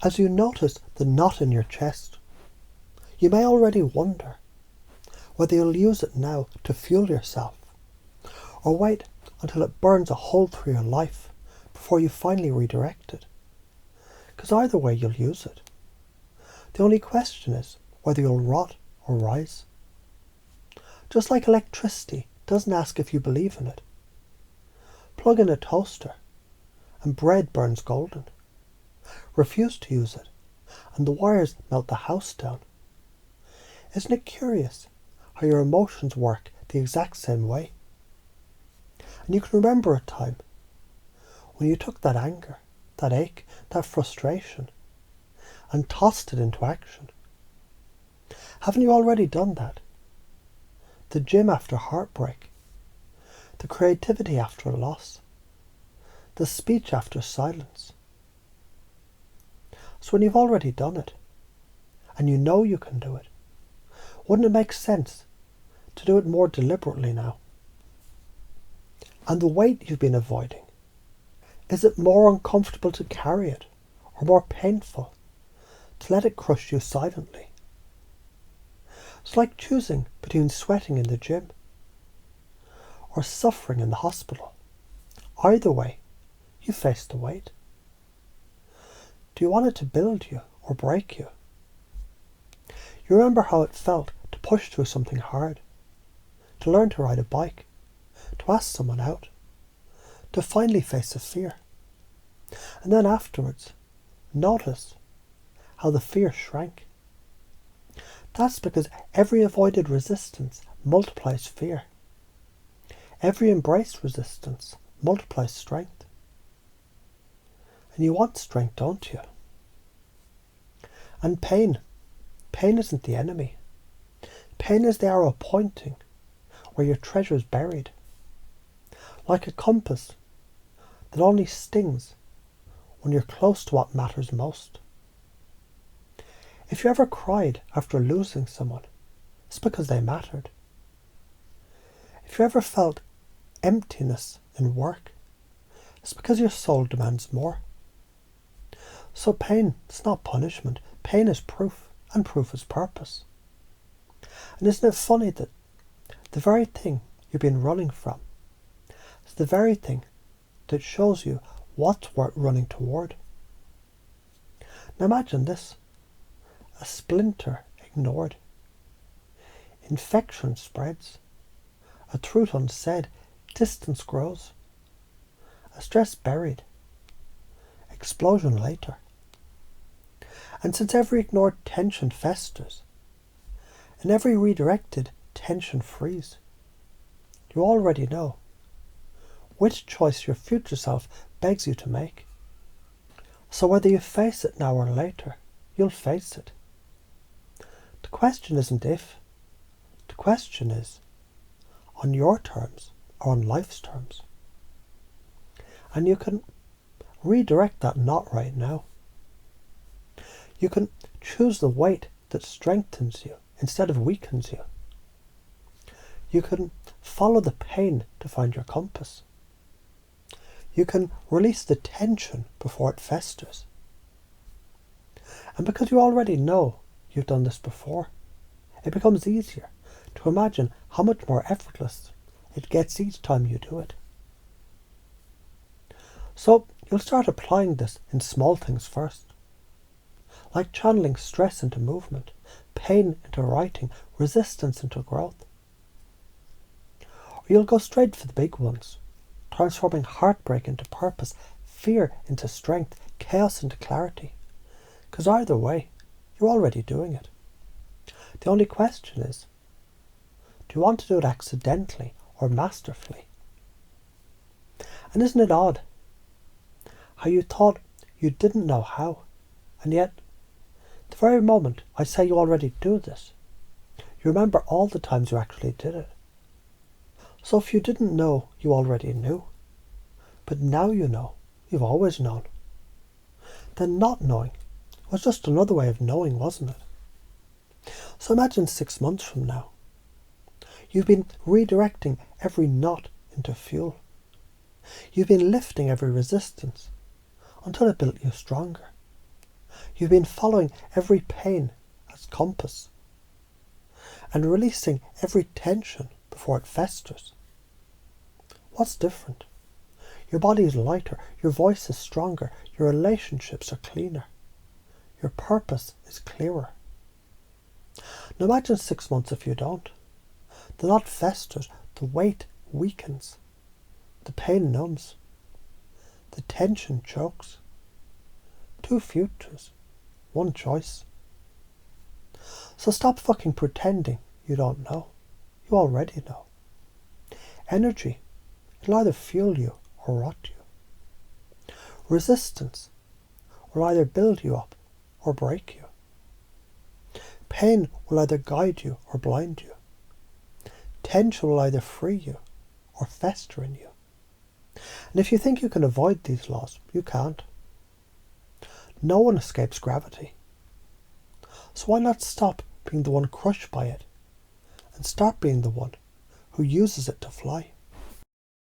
As you notice the knot in your chest, you may already wonder whether you'll use it now to fuel yourself, or wait until it burns a hole through your life before you finally redirect it. Because either way you'll use it. The only question is whether you'll rot or rise. Just like electricity doesn't ask if you believe in it. Plug in a toaster and bread burns golden. Refuse to use it and the wires melt the house down. Isn't it curious how your emotions work the exact same way? And you can remember a time when you took that anger, that ache, that frustration and tossed it into action. Haven't you already done that? The gym after heartbreak, the creativity after a loss, the speech after silence. So when you've already done it, and you know you can do it, wouldn't it make sense to do it more deliberately now? And the weight you've been avoiding, is it more uncomfortable to carry it, or more painful to let it crush you silently? It's like choosing between sweating in the gym or suffering in the hospital. Either way, you face the weight. Do you want it to build you or break you? You remember how it felt to push through something hard, to learn to ride a bike, to ask someone out, to finally face a fear. And then afterwards, notice how the fear shrank. That's because every avoided resistance multiplies fear. Every embraced resistance multiplies strength. And you want strength, don't you? And pain isn't the enemy. Pain is the arrow pointing where your treasure is buried. Like a compass that only stings when you're close to what matters most. If you ever cried after losing someone, it's because they mattered. If you ever felt emptiness in work, it's because your soul demands more. So pain is not punishment. Pain is proof, and proof is purpose. And isn't it funny that the very thing you've been running from is the very thing that shows you what's worth running toward? Now imagine this. A splinter ignored. Infection spreads. A truth unsaid. Distance grows. A stress buried. Explosion later. And since every ignored tension festers, and every redirected tension frees, you already know which choice your future self begs you to make. So whether you face it now or later, you'll face it. The question isn't if, the question is on your terms or on life's terms. And you can redirect that knot right now. You can choose the weight that strengthens you instead of weakens you. You can follow the pain to find your compass. You can release the tension before it festers. And because you already know you've done this before, it becomes easier to imagine how much more effortless it gets each time you do it. So you'll start applying this in small things first, like channeling stress into movement, pain into writing, resistance into growth. Or you'll go straight for the big ones, transforming heartbreak into purpose, fear into strength, chaos into clarity. Because either way, you're already doing it. The only question is, do you want to do it accidentally or masterfully? And isn't it odd how you thought you didn't know how, and yet the very moment I say you already do this, you remember all the times you actually did it. So if you didn't know, you already knew. But now you know, you've always known. Then not knowing was just another way of knowing, wasn't it? So imagine 6 months from now. You've been redirecting every knot into fuel. You've been lifting every resistance until it built you stronger. You've been following every pain as compass and releasing every tension before it festers. What's different? Your body is lighter, your voice is stronger, your relationships are cleaner, your purpose is clearer. Now imagine 6 months if you don't. The knot festers, the weight weakens, the pain numbs, the tension chokes. 2 futures, 1 choice. So stop fucking pretending you don't know. You already know. Energy, it'll either fuel you or rot you. Resistance will either build you up or break you. Pain will either guide you or blind you. Tension will either free you or fester in you. And if you think you can avoid these laws, you can't. No one escapes gravity. So why not stop being the one crushed by it and start being the one who uses it to fly?